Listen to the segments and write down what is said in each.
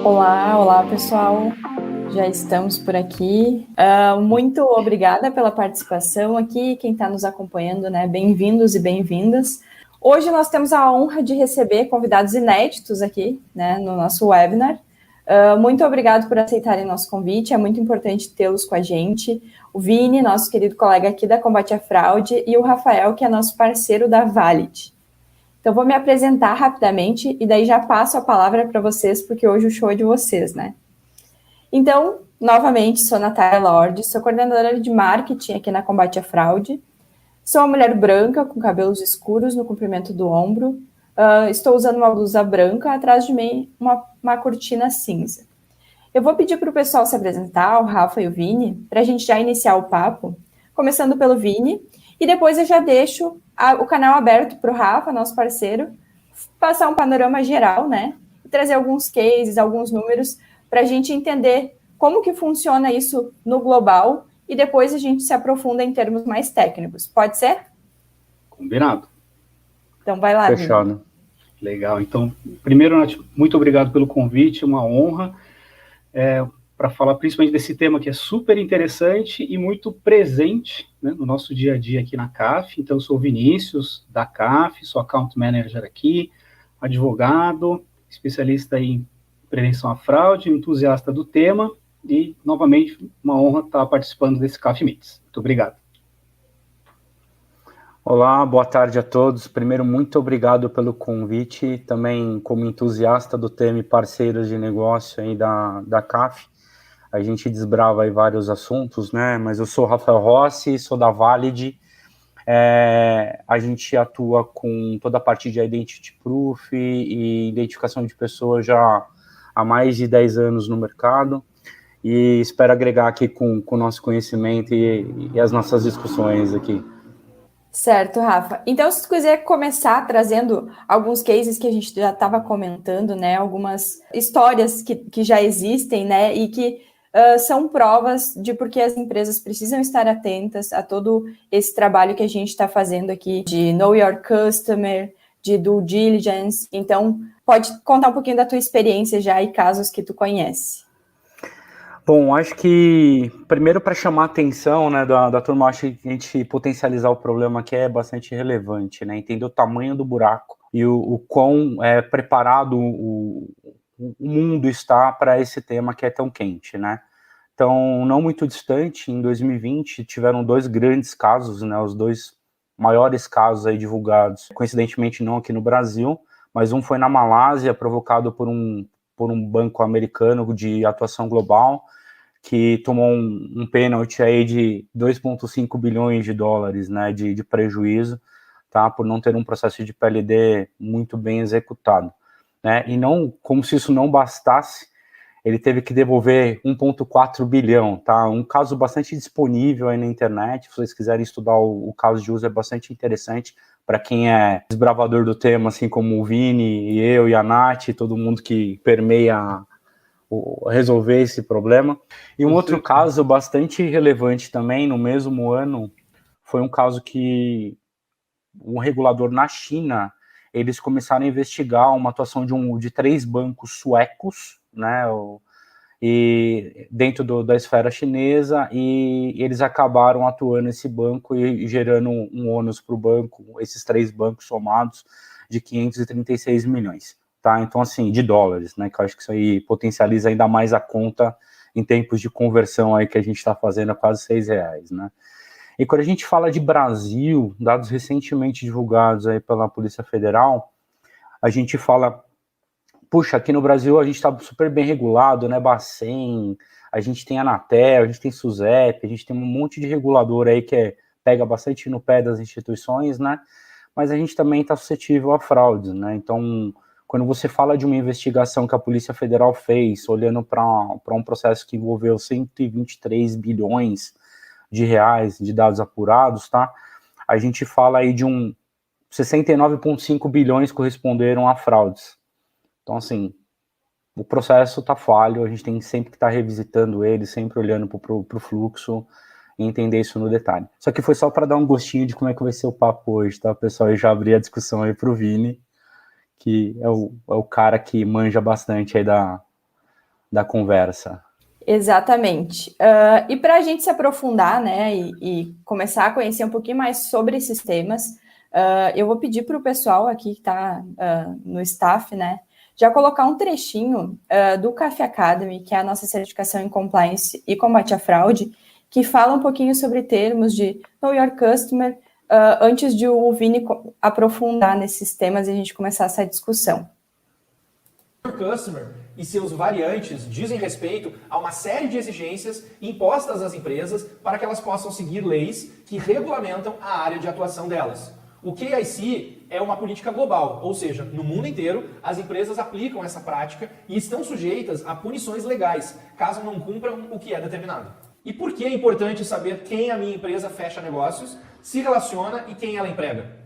Olá pessoal, já estamos por aqui. Muito obrigada pela participação aqui, quem está nos acompanhando, né? Bem-vindos e bem-vindas. Hoje nós temos a honra de receber convidados inéditos aqui, né, no nosso webinar. Muito obrigado por aceitarem nosso convite, é muito importante tê-los com a gente. O Vini, nosso querido colega aqui da Combate à Fraude, e o Rafael, que é nosso parceiro da Valid. Então, vou me apresentar rapidamente e daí já passo a palavra para vocês, porque hoje o show é de vocês, né? Então, novamente, sou Natália Lorde, sou coordenadora de marketing aqui na Combate à Fraude. Sou uma mulher branca, com cabelos escuros no comprimento do ombro. Estou usando uma blusa branca, atrás de mim uma cortina cinza. Eu vou pedir para o pessoal se apresentar, o Rafa e o Vini, para a gente já iniciar o papo, começando pelo Vini, e depois eu já deixo o canal aberto para o Rafa, nosso parceiro, passar um panorama geral, né? E trazer alguns cases, alguns números, para a gente entender como que funciona isso no global, e depois a gente se aprofunda em termos mais técnicos. Pode ser? Combinado. Então vai lá, Fechado. Vini. Legal. Então, primeiro, Nath, muito obrigado pelo convite, uma honra para falar principalmente desse tema que é super interessante e muito presente, né, no nosso dia a dia aqui na CAF. Então, eu sou o Vinícius, da CAF, sou Account Manager aqui, advogado, especialista em prevenção à fraude, entusiasta do tema e, novamente, uma honra estar participando desse CAF Meets. Muito obrigado. Olá, boa tarde a todos. Primeiro, muito obrigado pelo convite. Também, como entusiasta do tema e parceiros de negócio aí da CAF, a gente desbrava aí vários assuntos, né? Mas eu sou Rafael Rossi, sou da Valid. A gente atua com toda a parte de Identity Proof e identificação de pessoas já há mais de 10 anos no mercado. E espero agregar aqui com o nosso conhecimento e as nossas discussões aqui. Certo, Rafa. Então, se tu quiser começar trazendo alguns cases que a gente já estava comentando, né, algumas histórias que já existem, né, e que são provas de porque as empresas precisam estar atentas a todo esse trabalho que a gente está fazendo aqui de Know Your Customer, de Due Diligence. Então, pode contar um pouquinho da tua experiência já e casos que tu conhece. Bom, acho que, primeiro, para chamar a atenção, né, da turma, acho que a gente potencializar o problema aqui é bastante relevante, né, entender o tamanho do buraco e o quão preparado o mundo está para esse tema que é tão quente, né. Então, não muito distante, em 2020, tiveram 2 grandes casos, né, os 2 maiores casos aí divulgados, coincidentemente não aqui no Brasil, mas um foi na Malásia, provocado por um banco americano de atuação global, que tomou um pênalti aí de 2,5 bilhões de dólares, né, de prejuízo, tá, por não ter um processo de PLD muito bem executado, né, e não, como se isso não bastasse, ele teve que devolver 1,4 bilhão, tá, um caso bastante disponível aí na internet, se vocês quiserem estudar o caso de uso, é bastante interessante, para quem é desbravador do tema, assim como o Vini, e eu, e a Nath, todo mundo que permeia resolver esse problema. E um outro caso bastante relevante também, no mesmo ano, foi um caso que um regulador na China, eles começaram a investigar uma atuação de 3 bancos suecos, né, e dentro da esfera chinesa, e eles acabaram atuando nesse banco e gerando um ônus para o banco, esses 3 bancos somados, de 536 milhões. Tá? Então, assim, de dólares, né, que eu acho que isso aí potencializa ainda mais a conta em tempos de conversão aí que a gente está fazendo a quase R$6, né. E quando a gente fala de Brasil, dados recentemente divulgados aí pela Polícia Federal, a gente fala, puxa, aqui no Brasil a gente está super bem regulado, né, Bacen, a gente tem a Anatel, a gente tem SUSEP, a gente tem um monte de regulador aí que pega bastante no pé das instituições, né, mas a gente também está suscetível a fraudes, né, então quando você fala de uma investigação que a Polícia Federal fez, olhando para um processo que envolveu 123 bilhões de reais de dados apurados, tá? A gente fala aí de 69,5 bilhões corresponderam a fraudes. Então, assim, o processo está falho, a gente tem sempre que estar revisitando ele, sempre olhando para o fluxo e entender isso no detalhe. Só que foi só para dar um gostinho de como é que vai ser o papo hoje, tá, pessoal? Eu já abri a discussão aí para o Vini, que é o cara que manja bastante aí da conversa. Exatamente. E para a gente se aprofundar, né, e começar a conhecer um pouquinho mais sobre esses temas, eu vou pedir para o pessoal aqui que está no staff, né, já colocar um trechinho do CAF Academy, que é a nossa certificação em compliance e combate à fraude, que fala um pouquinho sobre termos de Know Your Customer, antes de o Vini aprofundar nesses temas e a gente começar essa discussão. Customer e seus variantes dizem respeito a uma série de exigências impostas às empresas para que elas possam seguir leis que regulamentam a área de atuação delas. O KYC é uma política global, ou seja, no mundo inteiro as empresas aplicam essa prática e estão sujeitas a punições legais, caso não cumpram o que é determinado. E por que é importante saber quem a minha empresa fecha negócios, se relaciona e quem ela emprega?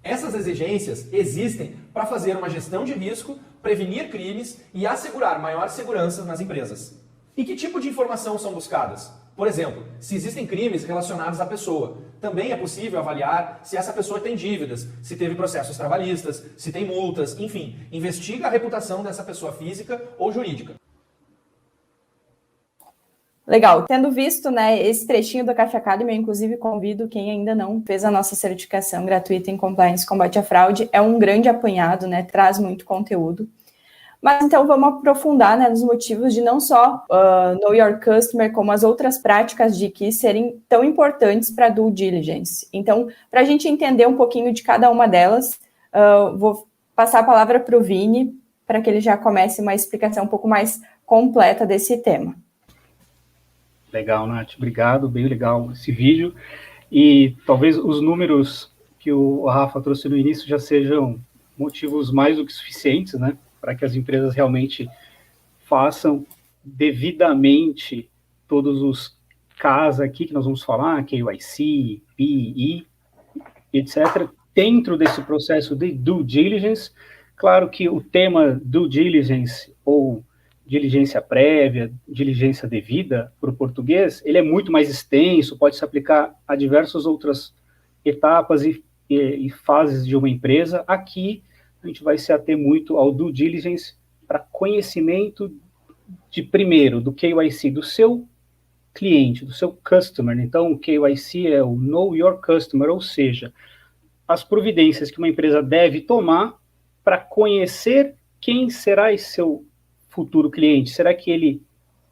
Essas exigências existem para fazer uma gestão de risco, prevenir crimes e assegurar maior segurança nas empresas. E que tipo de informação são buscadas? Por exemplo, se existem crimes relacionados à pessoa, também é possível avaliar se essa pessoa tem dívidas, se teve processos trabalhistas, se tem multas, enfim, investiga a reputação dessa pessoa física ou jurídica. Legal. Tendo visto, né, esse trechinho do CAF Academy, eu inclusive convido quem ainda não fez a nossa certificação gratuita em Compliance e Combate à Fraude. É um grande apanhado, né, traz muito conteúdo. Mas então vamos aprofundar, né, nos motivos de não só Know Your Customer, como as outras práticas de que serem tão importantes para a due diligence. Então, para a gente entender um pouquinho de cada uma delas, vou passar a palavra para o Vini, para que ele já comece uma explicação um pouco mais completa desse tema. Legal, Nath, obrigado, bem legal esse vídeo. E talvez os números que o Rafa trouxe no início já sejam motivos mais do que suficientes, né, para que as empresas realmente façam devidamente todos os casos aqui que nós vamos falar, KYC, PI, etc., dentro desse processo de due diligence. Claro que o tema due diligence ou diligência prévia, diligência devida, para o português, ele é muito mais extenso, pode se aplicar a diversas outras etapas e fases de uma empresa. Aqui, a gente vai se ater muito ao due diligence para conhecimento de, primeiro, do KYC do seu cliente, do seu customer. Então, o KYC é o Know Your Customer, ou seja, as providências que uma empresa deve tomar para conhecer quem será esse seu futuro cliente. Será que ele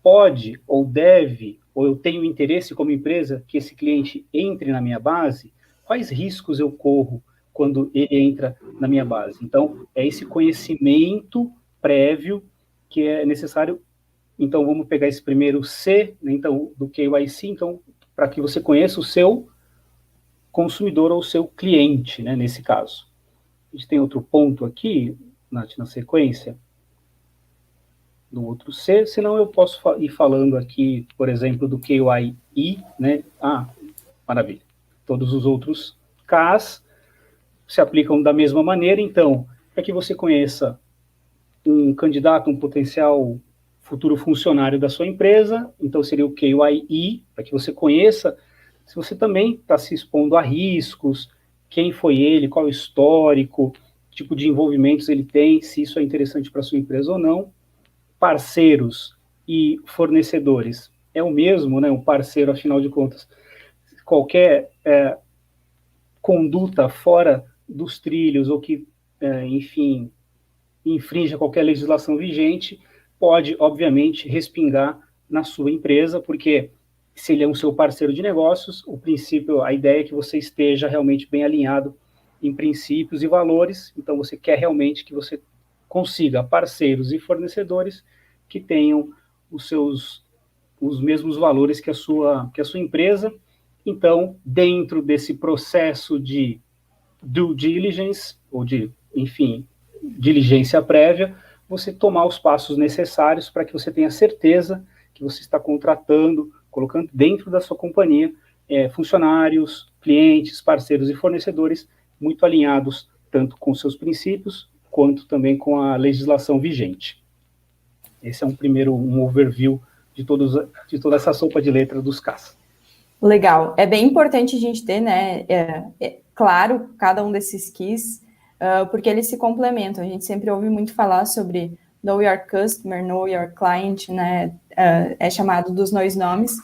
pode ou deve, ou eu tenho interesse como empresa que esse cliente entre na minha base? Quais riscos eu corro quando ele entra na minha base? Então, é esse conhecimento prévio que é necessário. Então, vamos pegar esse primeiro C, né, então, do KYC, então, para que você conheça o seu consumidor ou o seu cliente, né, nesse caso. A gente tem outro ponto aqui, Nath, na sequência, do outro C, senão eu posso ir falando aqui, por exemplo, do KYI, né? Maravilha. Todos os outros Ks se aplicam da mesma maneira. Então, para que você conheça um candidato, um potencial futuro funcionário da sua empresa, então seria o KYI, para que você conheça se você também está se expondo a riscos, quem foi ele, qual o histórico, que tipo de envolvimentos ele tem, se isso é interessante para a sua empresa ou não. Parceiros e fornecedores é o mesmo, né? Um parceiro, afinal de contas, qualquer conduta fora dos trilhos ou que, enfim, infrinja qualquer legislação vigente, pode, obviamente, respingar na sua empresa, porque se ele é um seu parceiro de negócios, o princípio, a ideia é que você esteja realmente bem alinhado em princípios e valores. Então, você quer realmente que você consiga parceiros e fornecedores que tenham os mesmos valores que a sua empresa. Então, dentro desse processo de due diligence, ou de, enfim, diligência prévia, você tomar os passos necessários para que você tenha certeza que você está contratando, colocando dentro da sua companhia funcionários, clientes, parceiros e fornecedores muito alinhados tanto com seus princípios quanto também com a legislação vigente. Esse é um overview de toda essa sopa de letras dos Ks. Legal. É bem importante a gente ter, né, claro, cada um desses keys, porque eles se complementam. A gente sempre ouve muito falar sobre Know Your Customer, Know Your Client, né, é chamado dos dois nomes,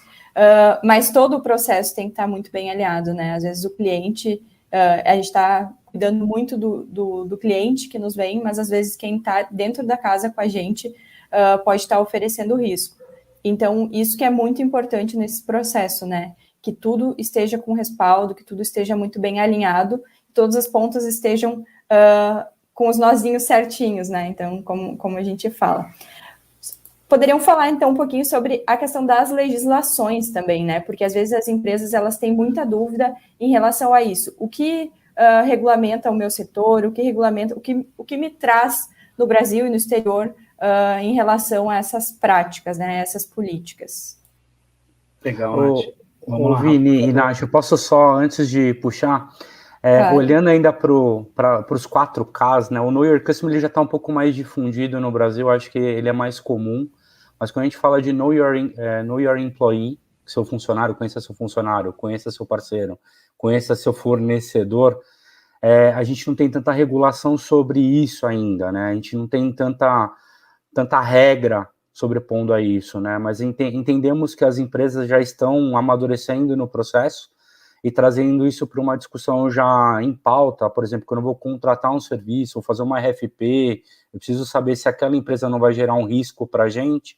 mas todo o processo tem que estar muito bem alinhado, né, às vezes o cliente, a gente está cuidando muito do cliente que nos vem, mas às vezes quem está dentro da casa com a gente pode estar oferecendo risco. Então, isso que é muito importante nesse processo, né, que tudo esteja com respaldo, que tudo esteja muito bem alinhado, todas as pontas estejam com os nozinhos certinhos, né, então, como a gente fala. Poderiam falar, então, um pouquinho sobre a questão das legislações também, né, porque às vezes as empresas, elas têm muita dúvida em relação a isso. O que regulamenta o meu setor, o que regulamenta, o que me traz no Brasil e no exterior em relação a essas práticas, né, essas políticas. Legal, Nath. Vamos lá, Vini e Nath, eu posso só, antes de puxar, Claro. Olhando ainda para os 4Ks, né, o Know Your Customer ele já está um pouco mais difundido no Brasil, acho que ele é mais comum, mas quando a gente fala de Know Your Employee, seu funcionário, conheça seu funcionário, conheça seu parceiro, conheça seu fornecedor, a gente não tem tanta regulação sobre isso ainda, né? A gente não tem tanta regra sobrepondo a isso, né? Mas entendemos que as empresas já estão amadurecendo no processo e trazendo isso para uma discussão já em pauta. Por exemplo, quando eu vou contratar um serviço, ou fazer uma RFP, eu preciso saber se aquela empresa não vai gerar um risco para a gente.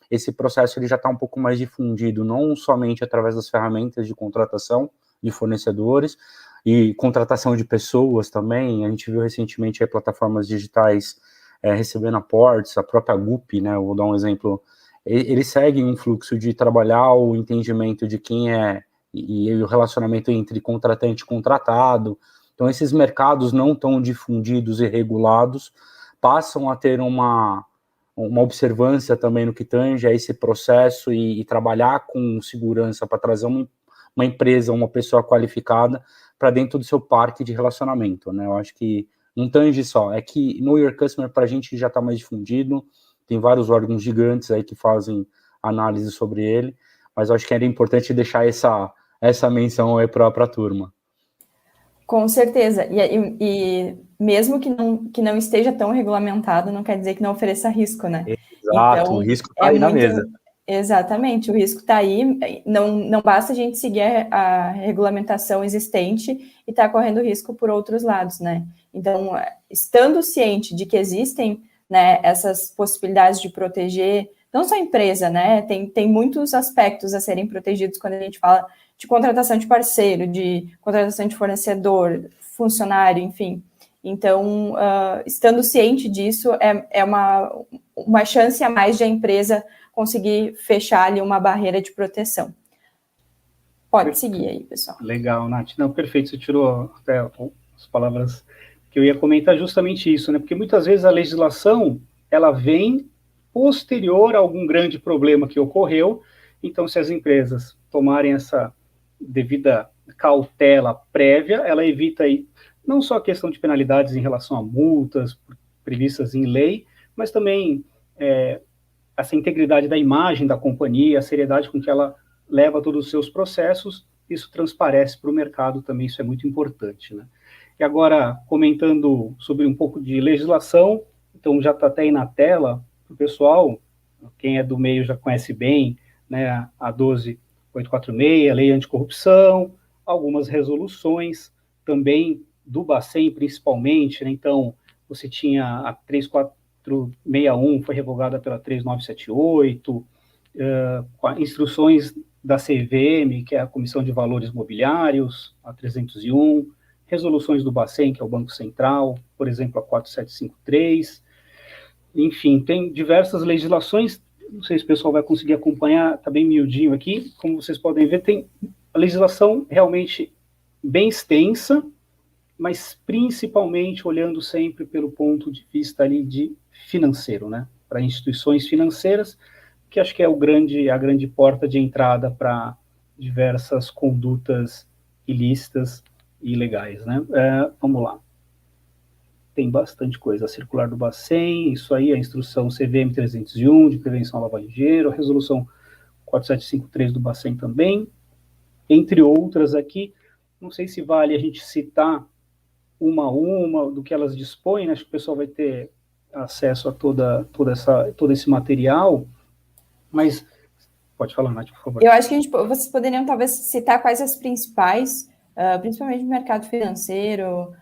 Esse processo ele já está um pouco mais difundido, não somente através das ferramentas de contratação de fornecedores, e contratação de pessoas também. A gente viu recentemente aí plataformas digitais recebendo aportes, a própria GUP, né, eu vou dar um exemplo, eles seguem um fluxo de trabalhar o entendimento de quem e o relacionamento entre contratante e contratado. Então, esses mercados não tão difundidos e regulados passam a ter uma observância também no que tange a esse processo e trabalhar com segurança para trazer uma empresa, uma pessoa qualificada para dentro do seu parque de relacionamento, né? Eu acho que não tange só, é que Know Your Customer para a gente já está mais difundido, tem vários órgãos gigantes aí que fazem análise sobre ele, mas eu acho que era importante deixar essa menção aí para a turma. Com certeza, e mesmo que não esteja tão regulamentado, não quer dizer que não ofereça risco, né? Exato, então, o risco está aí na mesa. Exatamente, o risco está aí, não basta a gente seguir a regulamentação existente e estar correndo risco por outros lados, né? Então, estando ciente de que existem, né, essas possibilidades de proteger, não só a empresa, né? Tem muitos aspectos a serem protegidos quando a gente fala de contratação de parceiro, de contratação de fornecedor, funcionário, enfim. Então, estando ciente disso, é uma chance a mais de a empresa conseguir fechar ali uma barreira de proteção. Pode seguir aí, pessoal. Legal, Nath. Não, perfeito, você tirou até as palavras que eu ia comentar, justamente isso, né? Porque muitas vezes a legislação, ela vem posterior a algum grande problema que ocorreu. Então, se as empresas tomarem essa devida cautela prévia, ela evita aí não só a questão de penalidades em relação a multas previstas em lei, mas também essa integridade da imagem da companhia, a seriedade com que ela leva todos os seus processos, isso transparece para o mercado também, isso é muito importante, né? E agora, comentando sobre um pouco de legislação, então já está até aí na tela, para o pessoal, quem é do meio já conhece bem, né, a 12846, a Lei Anticorrupção, algumas resoluções também do Bacen, principalmente, né? Então, você tinha a 3461, foi revogada pela 3978, instruções da CVM, que é a Comissão de Valores Mobiliários, a 301, resoluções do Bacen, que é o Banco Central, por exemplo, a 4753, enfim, tem diversas legislações, não sei se o pessoal vai conseguir acompanhar, está bem miudinho aqui, como vocês podem ver, tem a legislação realmente bem extensa, mas principalmente olhando sempre pelo ponto de vista ali de financeiro, né? Para instituições financeiras, que acho que é a grande porta de entrada para diversas condutas ilícitas e ilegais, né? Vamos lá. Tem bastante coisa. A circular do Bacen, isso aí, a instrução CVM 301, de prevenção à lavagem de dinheiro, a resolução 4753 do Bacen também, entre outras aqui. Não sei se vale a gente citar uma a uma do que elas dispõem, né? Acho que o pessoal vai ter acesso a todo esse material, mas pode falar, Nath, por favor. Eu acho que vocês poderiam talvez citar quais as principais, principalmente no mercado financeiro,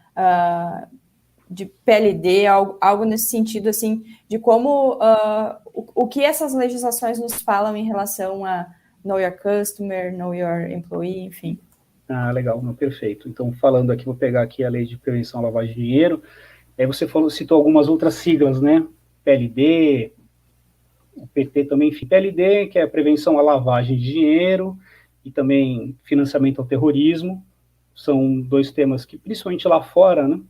de PLD, algo nesse sentido, assim, de como, o que essas legislações nos falam em relação a Know Your Customer, Know Your Employee, enfim. Legal, não, perfeito. Então, falando aqui, vou pegar aqui a Lei de Prevenção à Lavagem de Dinheiro. Você citou algumas outras siglas, né? PLD, o PT também, enfim. PLD, que é a Prevenção à Lavagem de Dinheiro, e também Financiamento ao Terrorismo. São dois temas que, principalmente lá fora, né?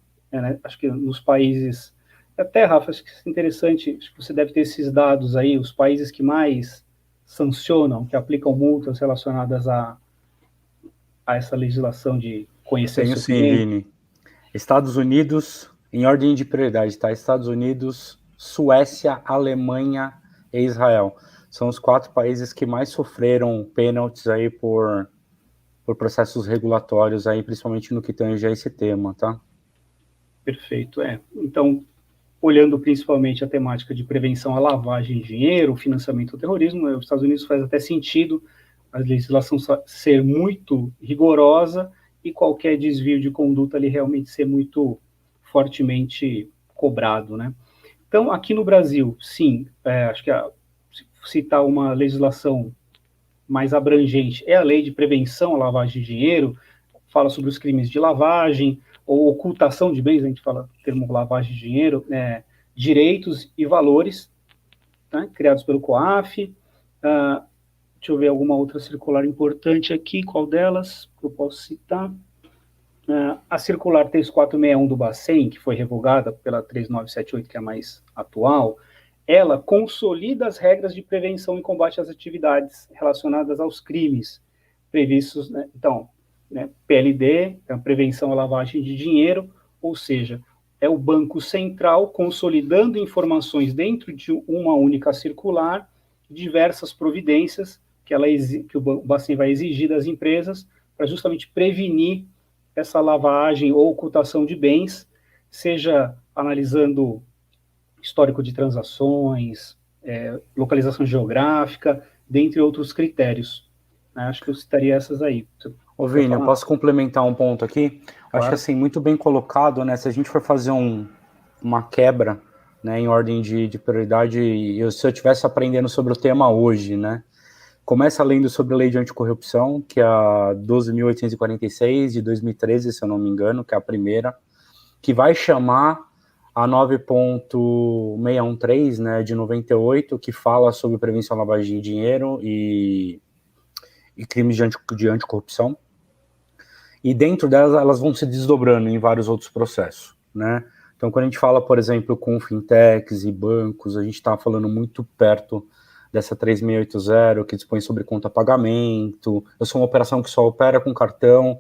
Acho que nos países... Até, Rafa, acho que isso é interessante, acho que você deve ter esses dados aí, os países que mais sancionam, que aplicam multas relacionadas a essa legislação de conhecer Tenho seu sim, cliente. Vini. Estados Unidos, em ordem de prioridade, tá? Estados Unidos, Suécia, Alemanha e Israel. São os 4 países que mais sofreram pênaltis aí por processos regulatórios aí, principalmente no que tange a esse tema, tá? Perfeito, Então, olhando principalmente a temática de prevenção à lavagem de dinheiro, financiamento ao terrorismo, os Estados Unidos faz até sentido a legislação ser muito rigorosa e qualquer desvio de conduta ali realmente ser muito fortemente cobrado, né? Então, aqui no Brasil, sim, acho que citar uma legislação mais abrangente é a Lei de Prevenção à Lavagem de Dinheiro, fala sobre os crimes de lavagem ou ocultação de bens, a gente fala o termo lavagem de dinheiro, direitos e valores, né, criados pelo COAF. Deixa eu ver alguma outra circular importante aqui, qual delas que eu posso citar? A circular 3461 do Bacen, que foi revogada pela 3978, que é a mais atual, ela consolida as regras de prevenção e combate às atividades relacionadas aos crimes previstos, né? Então, PLD, a prevenção à lavagem de dinheiro, ou seja, é o Banco Central consolidando informações dentro de uma única circular, diversas providências que o Bacen vai exigir das empresas para justamente prevenir essa lavagem ou ocultação de bens, seja analisando histórico de transações, localização geográfica, dentre outros critérios. Acho que eu citaria essas aí. Ô, Vini, eu posso complementar um ponto aqui? Claro. Acho que assim, muito bem colocado, né? Se a gente for fazer uma quebra, né, em ordem de prioridade, se eu estivesse aprendendo sobre o tema hoje, né? Começa lendo sobre a Lei de Anticorrupção, que é a 12.846 de 2013, se eu não me engano, que é a primeira, que vai chamar a 9.613, né, de 98, que fala sobre prevenção à lavagem de dinheiro e crimes de anticorrupção. E dentro delas, elas vão se desdobrando em vários outros processos, né? Então, quando a gente fala, por exemplo, com fintechs e bancos, a gente está falando muito perto dessa 3680, que dispõe sobre conta pagamento. Eu sou uma operação que só opera com cartão,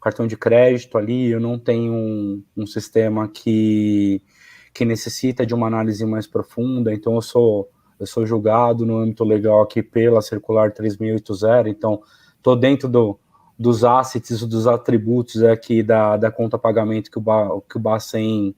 cartão de crédito ali, eu não tenho um sistema que necessita de uma análise mais profunda, então eu sou julgado no âmbito legal aqui pela circular 3680, então estou dentro dos assets, dos atributos aqui da conta pagamento que o Bacen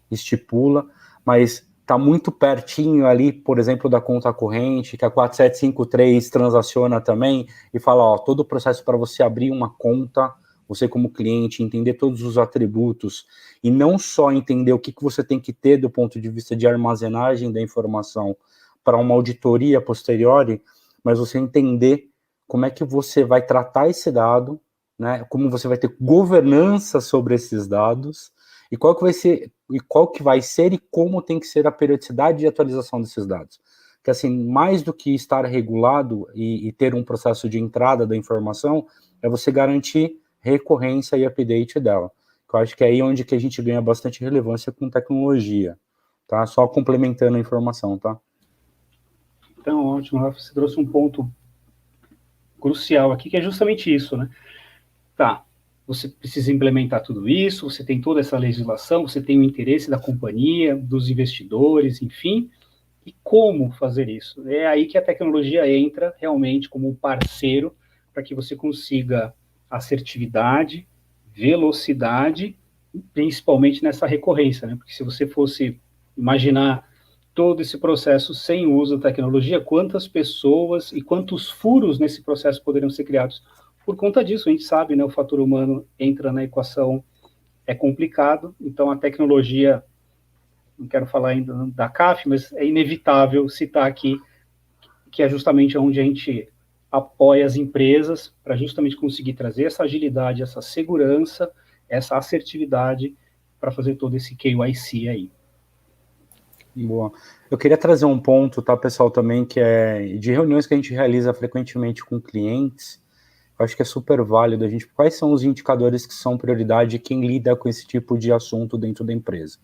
estipula, mas está muito pertinho ali, por exemplo, da conta corrente, que a 4753 transaciona também, e fala, ó, todo o processo para você abrir uma conta, você como cliente, entender todos os atributos, e não só entender o que você tem que ter do ponto de vista de armazenagem da informação para uma auditoria posteriori, mas você entender como é que você vai tratar esse dado, né, como você vai ter governança sobre esses dados, e qual que vai ser e como tem que ser a periodicidade de atualização desses dados. Que assim, mais do que estar regulado e ter um processo de entrada da informação, é você garantir recorrência e update dela. Eu acho que é aí onde que a gente ganha bastante relevância com tecnologia, tá? Só complementando a informação, tá? Então, ótimo, Rafa, você trouxe um ponto crucial aqui, que é justamente isso, né? Tá, você precisa implementar tudo isso, você tem toda essa legislação, você tem o interesse da companhia, dos investidores, enfim, e como fazer isso? É aí que a tecnologia entra realmente como um parceiro para que você consiga assertividade, velocidade principalmente nessa recorrência, né? Porque se você fosse imaginar todo esse processo sem o uso da tecnologia, quantas pessoas e quantos furos nesse processo poderiam ser criados? Por conta disso, a gente sabe, né, o fator humano entra na equação, é complicado, então a tecnologia, não quero falar ainda da CAF, mas é inevitável citar aqui que é justamente onde a gente apoia as empresas para justamente conseguir trazer essa agilidade, essa segurança, essa assertividade para fazer todo esse KYC aí. Boa. Eu queria trazer um ponto, tá, pessoal, também, que é de reuniões que a gente realiza frequentemente com clientes. Eu acho que é super válido a gente. Quais são os indicadores que são prioridade de quem lida com esse tipo de assunto dentro da empresa,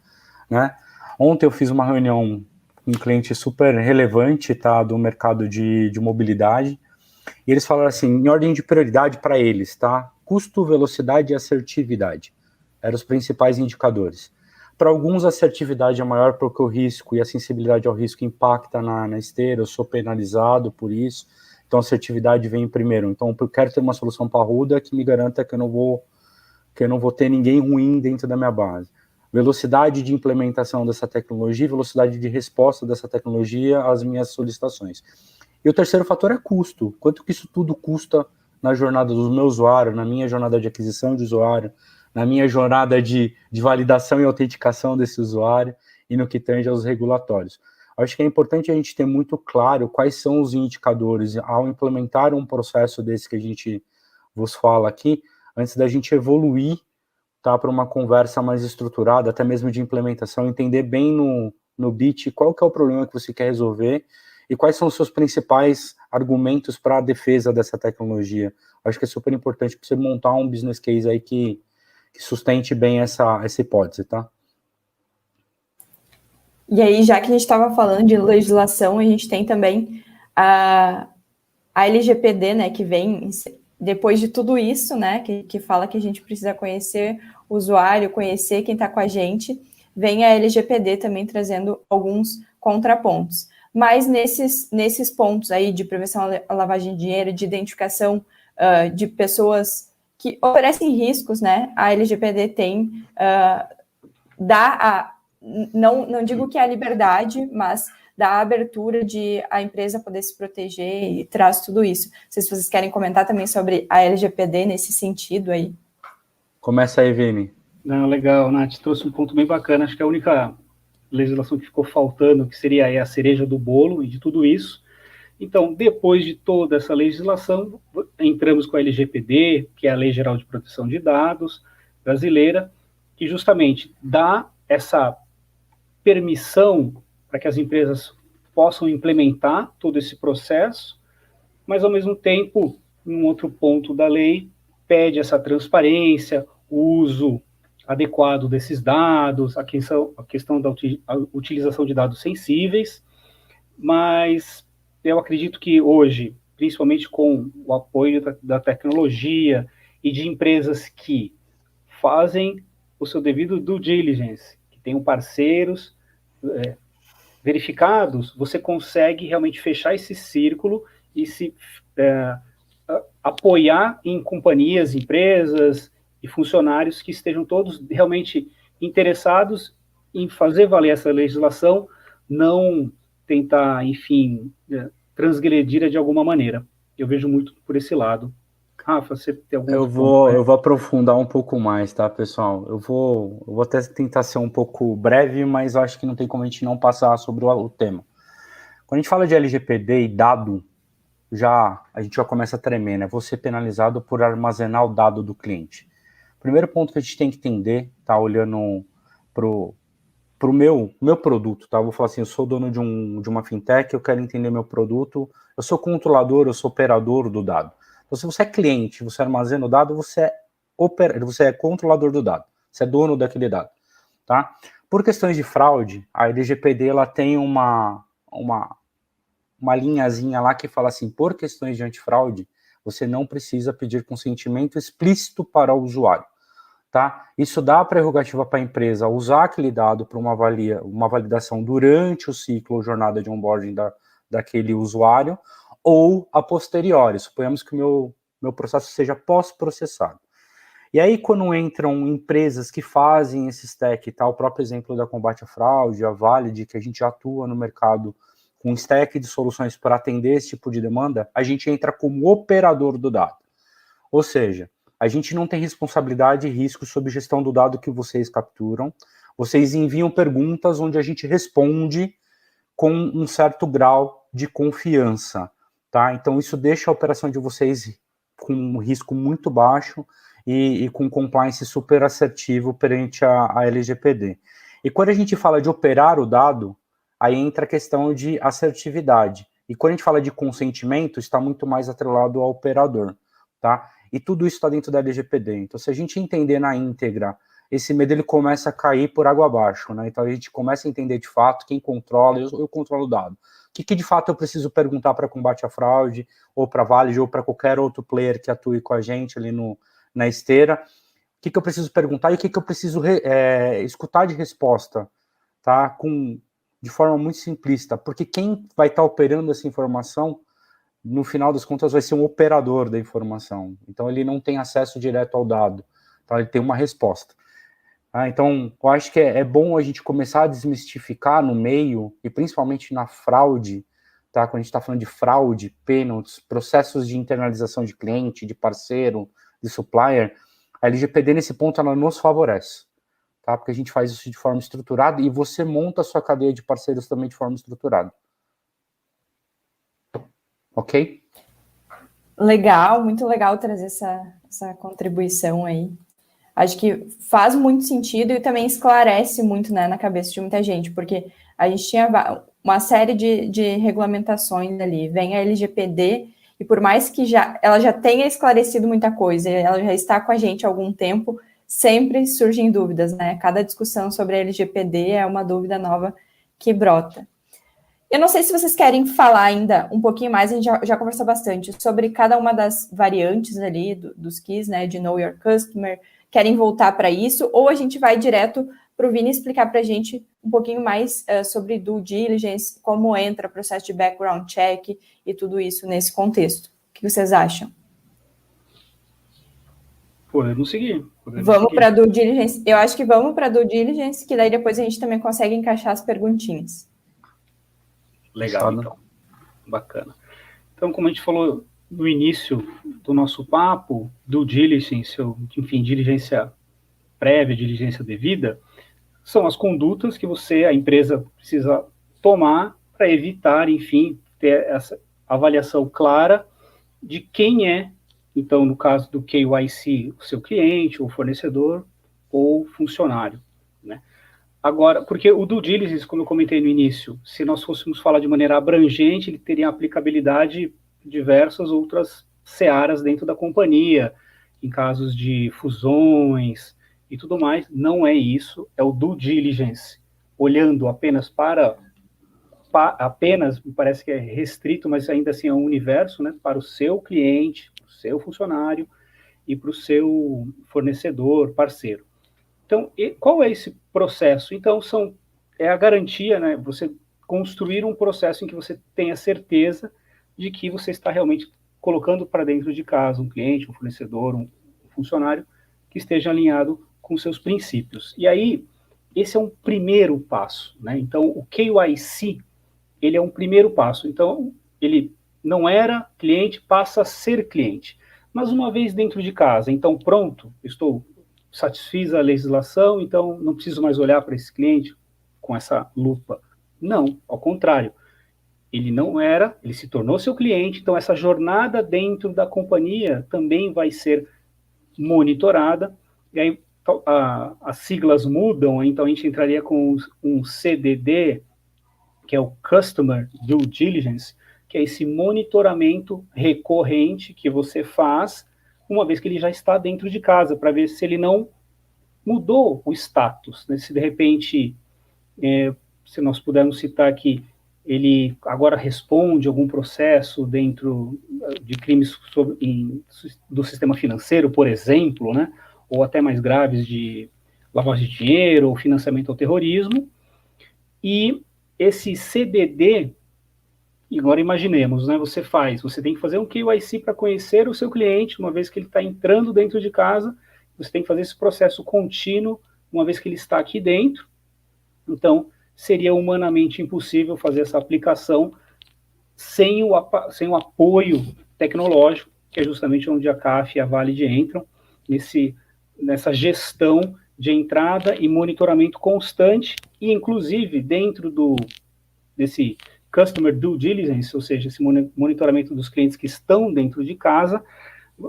né? Ontem eu fiz uma reunião com um cliente super relevante, tá, do mercado de mobilidade, e eles falaram assim, em ordem de prioridade para eles, tá? Custo, velocidade e assertividade. Eram os principais indicadores. Para alguns, a assertividade é maior porque o risco e a sensibilidade ao risco impacta na esteira, eu sou penalizado por isso, então a assertividade vem primeiro. Então, eu quero ter uma solução parruda que me garanta que eu não vou ter ninguém ruim dentro da minha base. Velocidade de implementação dessa tecnologia, velocidade de resposta dessa tecnologia às minhas solicitações. E o terceiro fator é custo. Quanto que isso tudo custa na jornada do meu usuário, na minha jornada de aquisição de usuário, na minha jornada de validação e autenticação desse usuário e no que tange aos regulatórios. Acho que é importante a gente ter muito claro quais são os indicadores ao implementar um processo desse que a gente vos fala aqui, antes da gente evoluir, tá, para uma conversa mais estruturada, até mesmo de implementação, entender bem no bit qual que é o problema que você quer resolver e quais são os seus principais argumentos para a defesa dessa tecnologia. Acho que é super importante para você montar um business case aí que sustente bem essa hipótese, tá? E aí, já que a gente estava falando de legislação, a gente tem também a LGPD, né, que vem depois de tudo isso, né, que fala que a gente precisa conhecer o usuário, conhecer quem está com a gente, vem a LGPD também trazendo alguns contrapontos. Mas nesses pontos aí de prevenção à lavagem de dinheiro, de identificação de pessoas que oferecem riscos, né? A LGPD tem, não digo que é a liberdade, mas dá a abertura de a empresa poder se proteger e traz tudo isso. Não sei se vocês querem comentar também sobre a LGPD nesse sentido aí. Começa aí, Vini. Não, legal, Nath, trouxe um ponto bem bacana. Acho que a única legislação que ficou faltando, que seria aí a cereja do bolo e de tudo isso. Então, depois de toda essa legislação, entramos com a LGPD, que é a Lei Geral de Proteção de Dados brasileira, que justamente dá essa permissão para que as empresas possam implementar todo esse processo, mas, ao mesmo tempo, em um outro ponto da lei, pede essa transparência, o uso adequado desses dados, a questão da utilização de dados sensíveis, mas eu acredito que hoje, principalmente com o apoio da tecnologia e de empresas que fazem o seu devido due diligence, que tenham parceiros verificados, você consegue realmente fechar esse círculo e se apoiar em companhias, empresas e funcionários que estejam todos realmente interessados em fazer valer essa legislação, não tentar, enfim, transgredir de alguma maneira. Eu vejo muito por esse lado. Rafa, você tem algum eu vou aprofundar um pouco mais, tá, pessoal? Eu vou até tentar ser um pouco breve, mas acho que não tem como a gente não passar sobre o tema. Quando a gente fala de LGPD e dado, a gente já começa a tremer, né? Vou ser penalizado por armazenar o dado do cliente. Primeiro ponto que a gente tem que entender, tá, olhando pro meu produto, tá? Eu vou falar assim, eu sou dono de uma fintech, eu quero entender meu produto, eu sou controlador, eu sou operador do dado. Então, se você é cliente, você armazena o dado, você é controlador do dado, você é dono daquele dado, tá? Por questões de fraude, a LGPD ela tem uma linhazinha lá que fala assim, por questões de antifraude, você não precisa pedir consentimento explícito para o usuário. Tá? Isso dá a prerrogativa para a empresa usar aquele dado para uma validação durante o ciclo ou jornada de onboarding daquele usuário ou a posteriori, suponhamos que o meu processo seja pós-processado. E aí, quando entram empresas que fazem esse stack, tá? O próprio exemplo da Combate à Fraude, a Valid, que a gente atua no mercado com um stack de soluções para atender esse tipo de demanda, a gente entra como operador do dado. Ou seja, a gente não tem responsabilidade e risco sobre gestão do dado que vocês capturam. Vocês enviam perguntas onde a gente responde com um certo grau de confiança, tá? Então, isso deixa a operação de vocês com um risco muito baixo e com compliance super assertivo perante a LGPD. E quando a gente fala de operar o dado, aí entra a questão de assertividade. E quando a gente fala de consentimento, está muito mais atrelado ao operador, tá? E tudo isso está dentro da LGPD. Então, se a gente entender na íntegra, esse medo ele começa a cair por água abaixo, né? Então, a gente começa a entender de fato quem controla, eu controlo o dado. O que de fato eu preciso perguntar para combate à fraude, ou para Valid, ou para qualquer outro player que atue com a gente ali na esteira, o que eu preciso perguntar e o que eu preciso escutar de resposta, tá? De forma muito simplista, porque quem vai estar operando essa informação, no final das contas, vai ser um operador da informação. Então, ele não tem acesso direto ao dado, tá? Ele tem uma resposta. Então, eu acho que é bom a gente começar a desmistificar no meio, e principalmente na fraude, tá? Quando a gente está falando de fraude, penalties, processos de internalização de cliente, de parceiro, de supplier, a LGPD nesse ponto ela nos favorece, tá? Porque a gente faz isso de forma estruturada e você monta a sua cadeia de parceiros também de forma estruturada. Ok? Legal, muito legal trazer essa contribuição aí. Acho que faz muito sentido e também esclarece muito, né, na cabeça de muita gente, porque a gente tinha uma série de regulamentações ali, vem a LGPD, e por mais que ela já tenha esclarecido muita coisa, ela já está com a gente há algum tempo, sempre surgem dúvidas, né? Cada discussão sobre a LGPD é uma dúvida nova que brota. Eu não sei se vocês querem falar ainda um pouquinho mais, a gente já conversou bastante sobre cada uma das variantes ali dos keys, né, de Know Your Customer, querem voltar para isso, ou a gente vai direto para o Vini explicar para a gente um pouquinho mais sobre due diligence, como entra o processo de background check e tudo isso nesse contexto. O que vocês acham? Podemos seguir. Vamos para due diligence. Eu acho que vamos para due diligence, que daí depois a gente também consegue encaixar as perguntinhas. Legal, então. Bacana. Então, como a gente falou no início do nosso papo, due diligence, enfim, diligência prévia, diligência devida, são as condutas que a empresa precisa tomar para evitar, enfim, ter essa avaliação clara de quem é, então, no caso do KYC, o seu cliente, ou fornecedor, ou funcionário, né? Agora, porque o due diligence, como eu comentei no início, se nós fôssemos falar de maneira abrangente, ele teria aplicabilidade em diversas outras searas dentro da companhia, em casos de fusões e tudo mais. Não é isso, é o due diligence, olhando apenas apenas, me parece que é restrito, mas ainda assim é um universo, né, para o seu cliente, o seu funcionário e para o seu fornecedor, parceiro. Então, qual é esse processo? Então, é a garantia, né, você construir um processo em que você tenha certeza de que você está realmente colocando para dentro de casa um cliente, um fornecedor, um funcionário que esteja alinhado com seus princípios. E aí, esse é um primeiro passo, né? Então, o KYC, ele é um primeiro passo. Então, ele não era cliente, passa a ser cliente. Mas uma vez dentro de casa, então pronto, satisfiz a legislação, então não preciso mais olhar para esse cliente com essa lupa. Não, ao contrário. Ele não era, ele se tornou seu cliente, então essa jornada dentro da companhia também vai ser monitorada, e aí as siglas mudam, então a gente entraria com um CDD, que é o Customer Due Diligence, que é esse monitoramento recorrente que você faz uma vez que ele já está dentro de casa, para ver se ele não mudou o status, né? Se de repente, se nós pudermos citar aqui, ele agora responde algum processo dentro de crimes do sistema financeiro, por exemplo, né? Ou até mais graves de lavagem de dinheiro ou financiamento ao terrorismo, e esse CDD, agora imaginemos, né, você tem que fazer um KYC para conhecer o seu cliente, uma vez que ele está entrando dentro de casa, você tem que fazer esse processo contínuo, uma vez que ele está aqui dentro. Então, seria humanamente impossível fazer essa aplicação sem o apoio tecnológico, que é justamente onde a CAF e a Valid entram, nessa gestão de entrada e monitoramento constante, e inclusive dentro desse Customer Due Diligence, ou seja, esse monitoramento dos clientes que estão dentro de casa,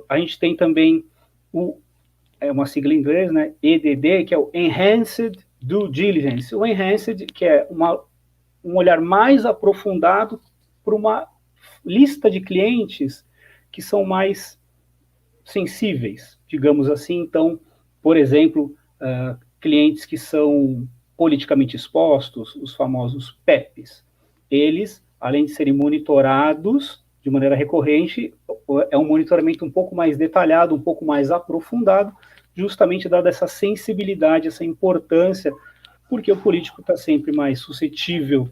a gente tem também uma sigla em inglês, né, EDD, que é o Enhanced Due Diligence. O Enhanced, que é um olhar mais aprofundado para uma lista de clientes que são mais sensíveis, digamos assim. Então, por exemplo, clientes que são politicamente expostos, os famosos PEPs, eles, além de serem monitorados de maneira recorrente, é um monitoramento um pouco mais detalhado, um pouco mais aprofundado, justamente dada essa sensibilidade, essa importância, porque o político está sempre mais suscetível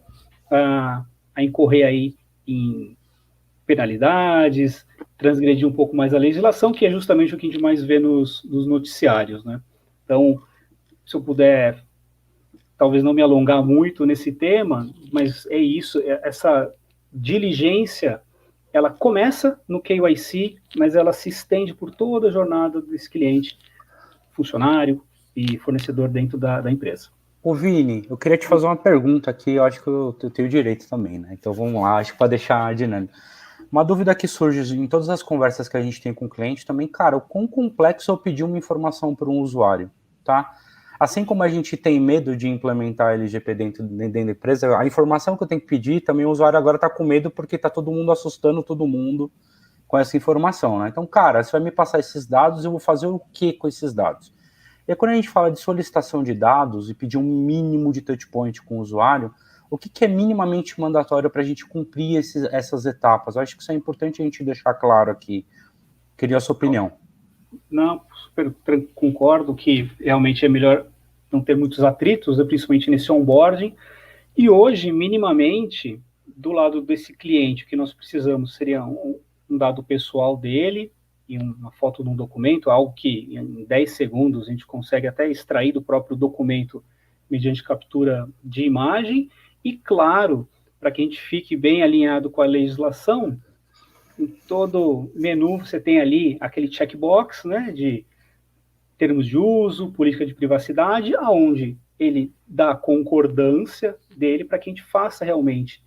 a incorrer aí em penalidades, transgredir um pouco mais a legislação, que é justamente o que a gente mais vê nos noticiários, né? Então, se eu puder, talvez não me alongar muito nesse tema, mas é isso, essa diligência, ela começa no KYC, mas ela se estende por toda a jornada desse cliente, funcionário e fornecedor dentro da empresa. Ô Vini, eu queria te fazer uma pergunta aqui, eu acho que eu tenho direito também, né? Então vamos lá, acho que para deixar dinâmico. Uma dúvida que surge em todas as conversas que a gente tem com o cliente também, cara, o quão complexo é eu pedir uma informação para um usuário, tá? Assim como a gente tem medo de implementar LGPD dentro da empresa, a informação que eu tenho que pedir, também o usuário agora está com medo porque está todo mundo assustando todo mundo com essa informação, né? Então, cara, você vai me passar esses dados, eu vou fazer o que com esses dados? E aí, quando a gente fala de solicitação de dados e pedir um mínimo de touchpoint com o usuário, o que é minimamente mandatório para a gente cumprir essas etapas? Eu acho que isso é importante a gente deixar claro aqui. Queria a sua opinião. Não, super concordo que realmente é melhor não ter muitos atritos, né, principalmente nesse onboarding. E hoje, minimamente, do lado desse cliente, o que nós precisamos seria um dado pessoal dele e uma foto de um documento, algo que em 10 segundos a gente consegue até extrair do próprio documento mediante captura de imagem. E, claro, para que a gente fique bem alinhado com a legislação, em todo menu você tem ali aquele checkbox, né, de termos de uso, política de privacidade, aonde ele dá a concordância dele para que a gente faça realmente,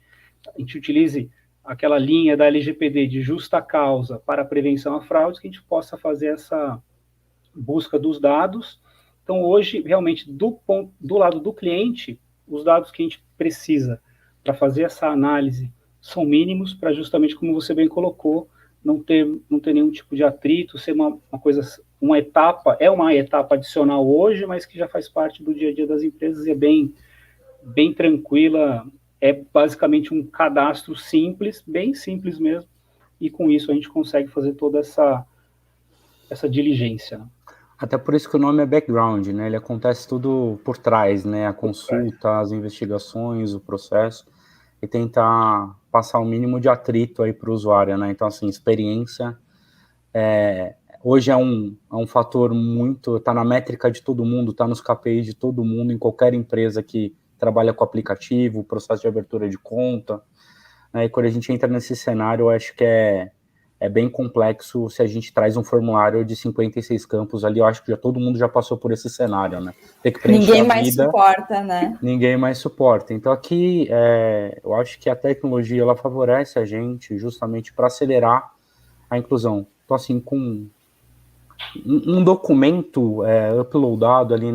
a gente utilize aquela linha da LGPD de justa causa para a prevenção a fraudes, que a gente possa fazer essa busca dos dados. Então, hoje, realmente, do lado do cliente, os dados que a gente precisa para fazer essa análise são mínimos, para justamente, como você bem colocou, não ter nenhum tipo de atrito, ser uma etapa adicional hoje, mas que já faz parte do dia a dia das empresas e é bem tranquila, é basicamente um cadastro simples, bem simples mesmo, e com isso a gente consegue fazer toda essa diligência. Até por isso que o nome é background, né? Ele acontece tudo por trás, né? A consulta, as investigações, o processo, e tentar passar o mínimo de atrito aí para o usuário, né? Então, assim, experiência hoje é um fator muito, está na métrica de todo mundo, está nos KPIs de todo mundo, em qualquer empresa que trabalha com aplicativo, processo de abertura de conta, né? E quando a gente entra nesse cenário, eu acho que é bem complexo se a gente traz um formulário de 56 campos ali, eu acho que todo mundo já passou por esse cenário, né? Tem que preencher Ninguém mais suporta, né? Ninguém mais suporta. Então aqui, eu acho que a tecnologia, ela favorece a gente justamente para acelerar a inclusão. Então assim, com um documento uploadado ali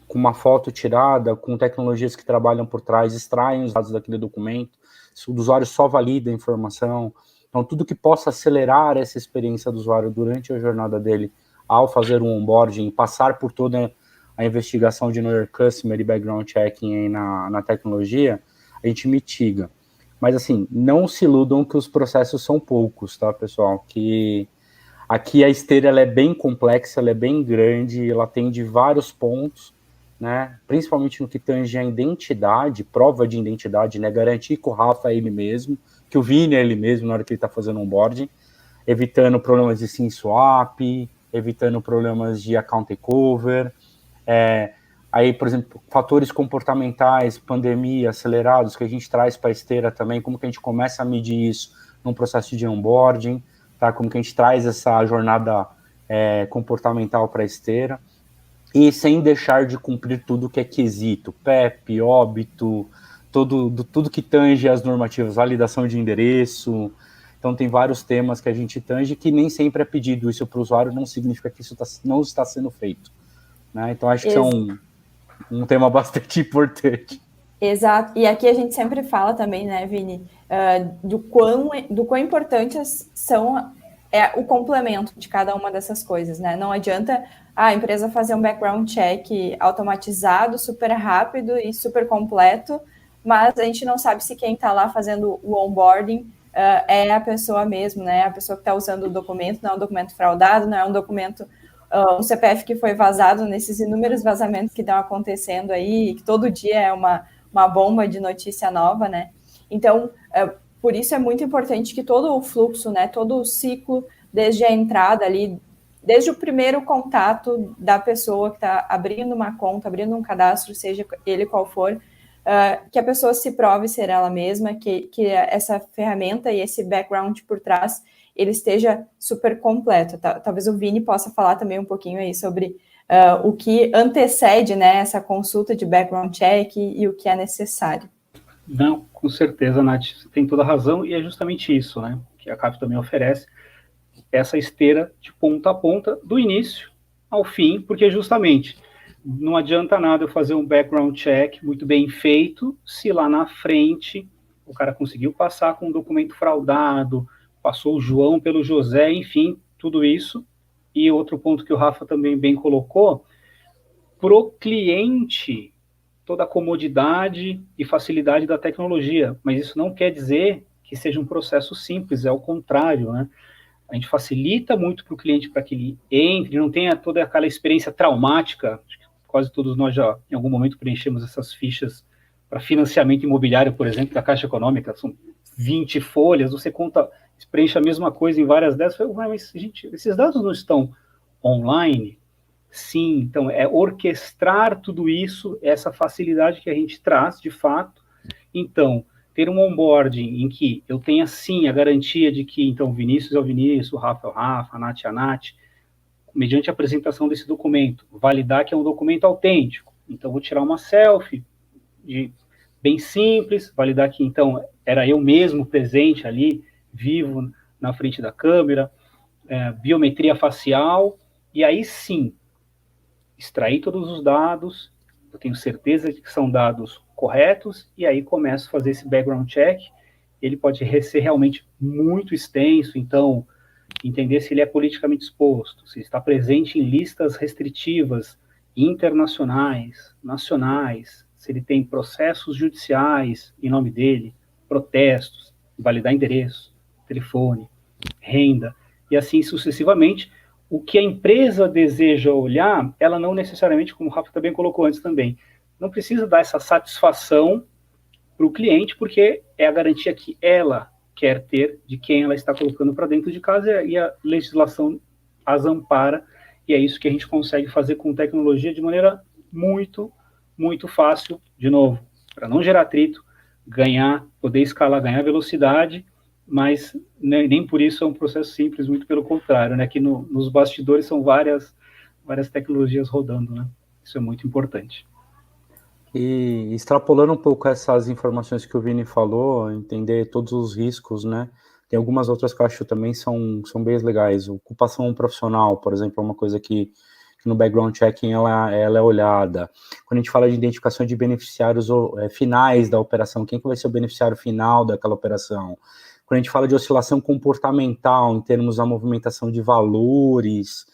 com uma foto tirada, com tecnologias que trabalham por trás, extraem os dados daquele documento, o usuário só valida a informação. Então, tudo que possa acelerar essa experiência do usuário durante a jornada dele, ao fazer um onboarding, passar por toda a investigação de Know Your Customer e background checking aí na tecnologia, a gente mitiga. Mas, assim, não se iludam que os processos são poucos, tá, pessoal? Que aqui a esteira ela é bem complexa, ela é bem grande, ela tem de vários pontos, né? Principalmente no que tange a identidade, prova de identidade, né? Garantir que o Rafa é ele mesmo, que o Vini é ele mesmo na hora que ele está fazendo onboarding, evitando problemas de SIM swap, evitando problemas de account takeover. Aí, por exemplo, fatores comportamentais, pandemia, acelerados, que a gente traz para a esteira também, como que a gente começa a medir isso num processo de onboarding, tá? Como que a gente traz essa jornada comportamental para a esteira, e sem deixar de cumprir tudo que é quesito, PEP, óbito, tudo que tange as normativas, validação de endereço. Então tem vários temas que a gente tange que nem sempre é pedido isso para o usuário, não significa que isso não está sendo feito, né? Então acho que isso é um tema bastante importante. Exato, e aqui a gente sempre fala também, né, Vini, do quão importantes são o complemento de cada uma dessas coisas, né? Não adianta a empresa fazer um background check automatizado, super rápido e super completo, mas a gente não sabe se quem está lá fazendo o onboarding é a pessoa mesmo, né? A pessoa que está usando o documento, não é um documento fraudado, não é um documento, um CPF que foi vazado nesses inúmeros vazamentos que estão acontecendo aí, que todo dia é uma bomba de notícia nova, né? Então, por isso é muito importante que todo o fluxo, né, todo o ciclo, desde a entrada ali, desde o primeiro contato da pessoa que está abrindo uma conta, abrindo um cadastro, seja ele qual for, que a pessoa se prove ser ela mesma, que essa ferramenta e esse background por trás, ele esteja super completo. Talvez o Vini possa falar também um pouquinho aí sobre o que antecede, né, essa consulta de background check e o que é necessário. Não, com certeza, Nath, você tem toda a razão, e é justamente isso, né, que a CAP também oferece, essa esteira de ponta a ponta, do início ao fim, porque justamente não adianta nada eu fazer um background check muito bem feito, se lá na frente o cara conseguiu passar com um documento fraudado, passou o João pelo José, enfim, tudo isso. E outro ponto que o Rafa também bem colocou, pro cliente, toda a comodidade e facilidade da tecnologia, mas isso não quer dizer que seja um processo simples, é o contrário, né? A gente facilita muito para o cliente para que ele entre, não tenha toda aquela experiência traumática. Acho que quase todos nós já, em algum momento, preenchemos essas fichas para financiamento imobiliário, por exemplo, da Caixa Econômica, são 20 folhas, você preenche a mesma coisa em várias delas, mas, gente, esses dados não estão online? Sim, então é orquestrar tudo isso, essa facilidade que a gente traz, de fato. Então, ter um onboarding em que eu tenha, sim, a garantia de que, então, Vinícius é o Vinícius, o Rafa é o Rafa, a Nath é a Nath, mediante a apresentação desse documento, validar que é um documento autêntico. Então, vou tirar uma selfie, bem simples, validar que, então, era eu mesmo presente ali, vivo na frente da câmera, biometria facial, e aí, sim, extrair todos os dados, eu tenho certeza de que são dados corretos, e aí começo a fazer esse background check. Ele pode ser realmente muito extenso, então, entender se ele é politicamente exposto, se está presente em listas restritivas internacionais, nacionais, se ele tem processos judiciais em nome dele, protestos, validar endereço, telefone, renda, e assim sucessivamente. O que a empresa deseja olhar, ela não necessariamente, como o Rafa também colocou antes também, não precisa dar essa satisfação para o cliente, porque é a garantia que ela quer ter de quem ela está colocando para dentro de casa, e a legislação as ampara, e é isso que a gente consegue fazer com tecnologia de maneira muito, muito fácil, de novo, para não gerar atrito, poder escalar, ganhar velocidade, mas nem por isso é um processo simples, muito pelo contrário, né? Que nos bastidores são várias tecnologias rodando, né? Isso é muito importante. E extrapolando um pouco essas informações que o Vini falou, entender todos os riscos, né? Tem algumas outras que eu acho também são bem legais. Ocupação profissional, por exemplo, é uma coisa que no background checking ela é olhada. Quando a gente fala de identificação de beneficiários finais da operação, quem que vai ser o beneficiário final daquela operação? Quando a gente fala de oscilação comportamental, em termos da movimentação de valores,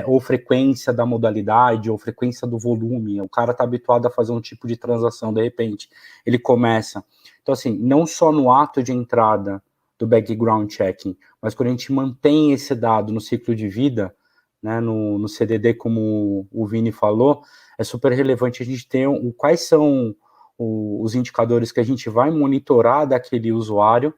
ou frequência da modalidade, ou frequência do volume, o cara está habituado a fazer um tipo de transação, de repente, ele começa. Então, assim, não só no ato de entrada do background checking, mas quando a gente mantém esse dado no ciclo de vida, né, no CDD, como o Vini falou, é super relevante a gente ter quais são os indicadores que a gente vai monitorar daquele usuário,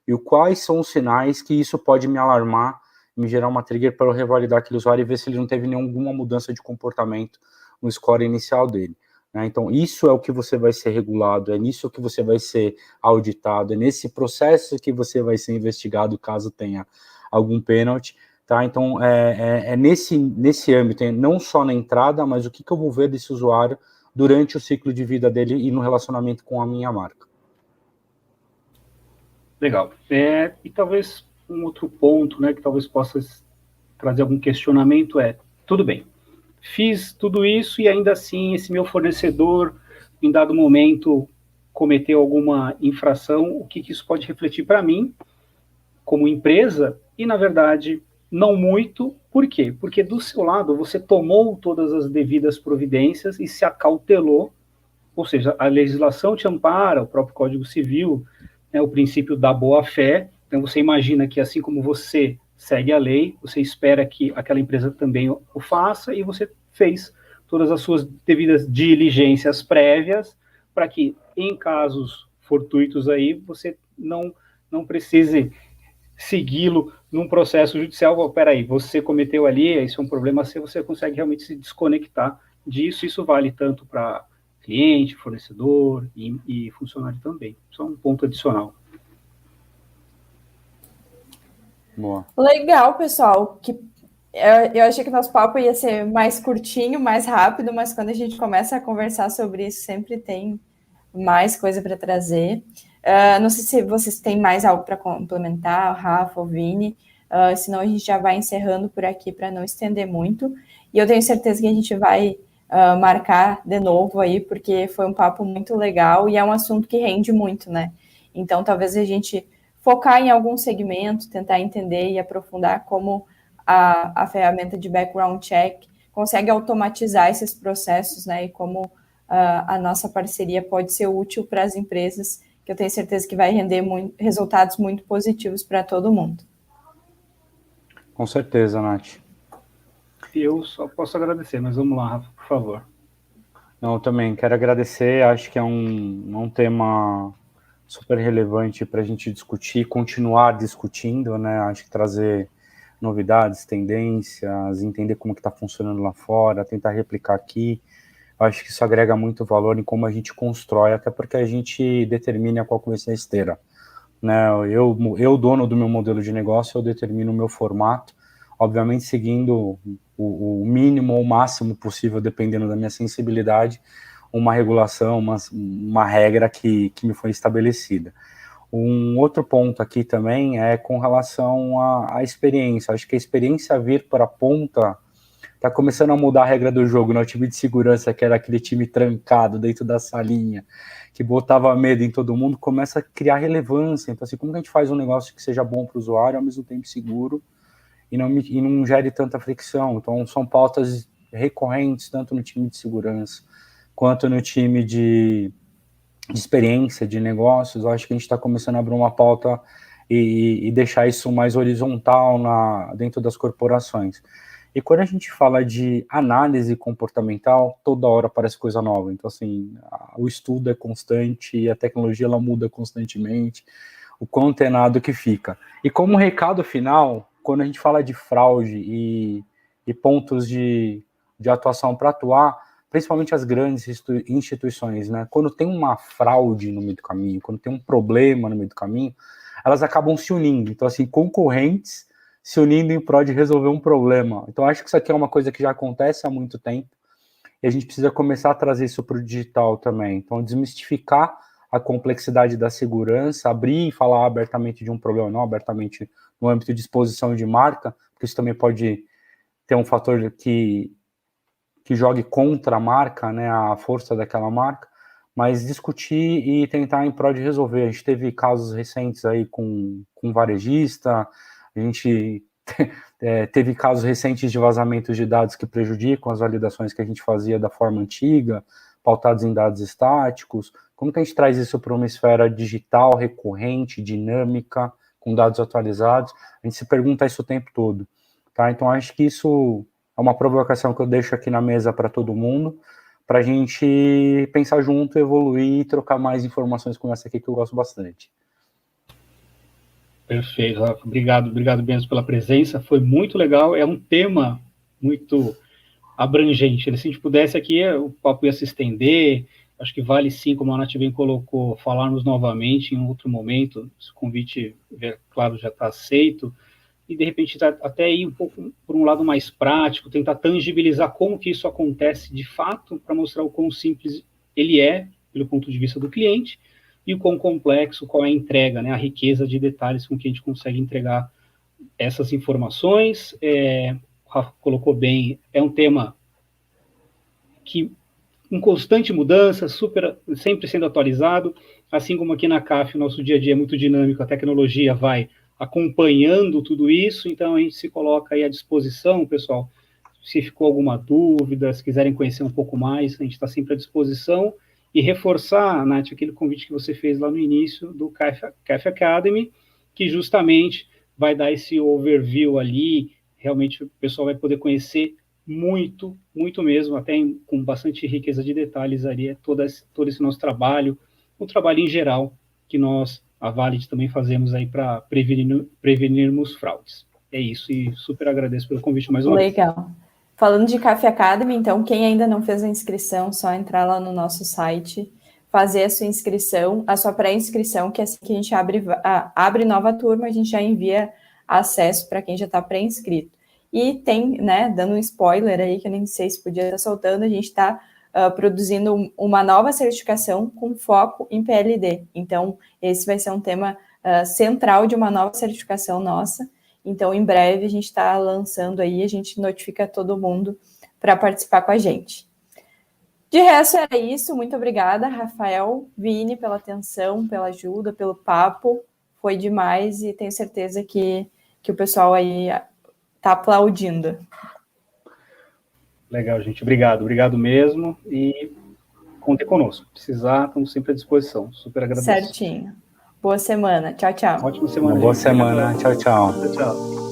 e quais são os sinais que isso pode me alarmar me gerar uma trigger para eu revalidar aquele usuário e ver se ele não teve nenhuma mudança de comportamento no score inicial dele. Né? Então, isso é o que você vai ser regulado, é nisso que você vai ser auditado, é nesse processo que você vai ser investigado caso tenha algum pênalti. Tá? Então, nesse âmbito, não só na entrada, mas o que eu vou ver desse usuário durante o ciclo de vida dele e no relacionamento com a minha marca. Legal. E talvez um outro ponto, né, que talvez possa trazer algum questionamento tudo bem, fiz tudo isso e ainda assim esse meu fornecedor, em dado momento, cometeu alguma infração, o que isso pode refletir para mim, como empresa, e na verdade, não muito. Por quê? Porque do seu lado você tomou todas as devidas providências e se acautelou, ou seja, a legislação te ampara, o próprio Código Civil, né, o princípio da boa-fé. Então você imagina que assim como você segue a lei, você espera que aquela empresa também o faça, e você fez todas as suas devidas diligências prévias para que, em casos fortuitos aí, você não precise segui-lo num processo judicial. Peraí, você cometeu ali, isso é um problema seu, você consegue realmente se desconectar disso. Isso vale tanto para cliente, fornecedor e funcionário também. Só um ponto adicional. Boa. Legal, pessoal. Eu achei que nosso papo ia ser mais curtinho, mais rápido, mas quando a gente começa a conversar sobre isso, sempre tem mais coisa para trazer. Não sei se vocês têm mais algo para complementar, Rafa ou Vini, senão a gente já vai encerrando por aqui para não estender muito. E eu tenho certeza que a gente vai marcar de novo aí, porque foi um papo muito legal e é um assunto que rende muito, né? Então, talvez a gente focar em algum segmento, tentar entender e aprofundar como a ferramenta de background check consegue automatizar esses processos, né? E como a nossa parceria pode ser útil para as empresas, que eu tenho certeza que vai render resultados muito positivos para todo mundo. Com certeza, Nath. Eu só posso agradecer, mas vamos lá, Rafa, por favor. Não, eu também quero agradecer, acho que é um tema super relevante para a gente discutir, continuar discutindo, né? Acho que trazer novidades, tendências, entender como que está funcionando lá fora, tentar replicar aqui. Eu acho que isso agrega muito valor em como a gente constrói, até porque a gente determina qual vai ser a esteira. Né? Eu, dono do meu modelo de negócio, eu determino o meu formato, obviamente seguindo o mínimo ou o máximo possível, dependendo da minha sensibilidade, uma regulação, uma regra que me foi estabelecida. Um outro ponto aqui também é com relação à experiência. Acho que a experiência vir para a ponta está começando a mudar a regra do jogo, né? O time de segurança, que era aquele time trancado dentro da salinha, que botava medo em todo mundo, começa a criar relevância. Então, assim, como que a gente faz um negócio que seja bom para o usuário, ao mesmo tempo seguro, e não gere tanta fricção? Então, são pautas recorrentes, tanto no time de segurança, quanto no time de experiência, de negócios. Eu acho que a gente está começando a abrir uma pauta e deixar isso mais horizontal dentro das corporações. E quando a gente fala de análise comportamental, toda hora aparece coisa nova. Então, assim, o estudo é constante e a tecnologia ela muda constantemente, o contenado que fica. E como recado final, quando a gente fala de fraude e pontos de atuação para atuar, principalmente as grandes instituições, né? Quando tem uma fraude no meio do caminho, quando tem um problema no meio do caminho, elas acabam se unindo. Então, assim, concorrentes se unindo em prol de resolver um problema. Então, acho que isso aqui é uma coisa que já acontece há muito tempo e a gente precisa começar a trazer isso para o digital também. Então, desmistificar a complexidade da segurança, abrir e falar abertamente de um problema, não abertamente no âmbito de exposição de marca, porque isso também pode ter um fator que jogue contra a marca, né, a força daquela marca, mas discutir e tentar em prol de resolver. A gente teve casos recentes aí com varejista, a gente teve casos recentes de vazamentos de dados que prejudicam as validações que a gente fazia da forma antiga, pautados em dados estáticos. Como que a gente traz isso para uma esfera digital, recorrente, dinâmica, com dados atualizados? A gente se pergunta isso o tempo todo. Tá? Então, acho que isso é uma provocação que eu deixo aqui na mesa para todo mundo, para a gente pensar junto, evoluir e trocar mais informações como essa aqui, que eu gosto bastante. Perfeito, Rafa. Obrigado mesmo pela presença. Foi muito legal. É um tema muito abrangente. Se a gente pudesse aqui, o papo ia se estender. Acho que vale sim, como a Nath bem colocou, falarmos novamente em outro momento. Se o convite, claro, já está aceito. E, de repente, até ir um pouco por um lado mais prático, tentar tangibilizar como que isso acontece de fato, para mostrar o quão simples ele é, pelo ponto de vista do cliente, e o quão complexo, qual é a entrega, né, a riqueza de detalhes com que a gente consegue entregar essas informações. O Rafa colocou bem, é um tema que em constante mudança, sempre sendo atualizado, assim como aqui na CAF, o nosso dia a dia é muito dinâmico, a tecnologia vai acompanhando tudo isso, então a gente se coloca aí à disposição, pessoal, se ficou alguma dúvida, se quiserem conhecer um pouco mais, a gente está sempre à disposição, e reforçar, Nath, aquele convite que você fez lá no início do CAF Academy, que justamente vai dar esse overview ali, realmente o pessoal vai poder conhecer muito mesmo, até com bastante riqueza de detalhes ali, todo esse nosso trabalho, o trabalho em geral que nós, a Valid, também fazemos aí para prevenirmos fraudes. É isso, e super agradeço pelo convite mais uma vez. Legal. Falando de CAF Academy, então, quem ainda não fez a inscrição, só entrar lá no nosso site, fazer a sua inscrição, a sua pré-inscrição, que assim que a gente abre nova turma, a gente já envia acesso para quem já está pré-inscrito. E tem, né, dando um spoiler aí, que eu nem sei se podia estar soltando, a gente está produzindo uma nova certificação com foco em PLD. Então, esse vai ser um tema central de uma nova certificação nossa. Então, em breve, a gente está lançando aí, a gente notifica todo mundo para participar com a gente. De resto, era isso. Muito obrigada, Rafael, Vini, pela atenção, pela ajuda, pelo papo. Foi demais e tenho certeza que o pessoal aí está aplaudindo. Legal, gente. Obrigado mesmo. E contem conosco. Precisar, estamos sempre à disposição. Super agradeço. Certinho. Boa semana. Tchau, tchau. Ótima semana. Boa semana. Tchau, tchau. Tchau.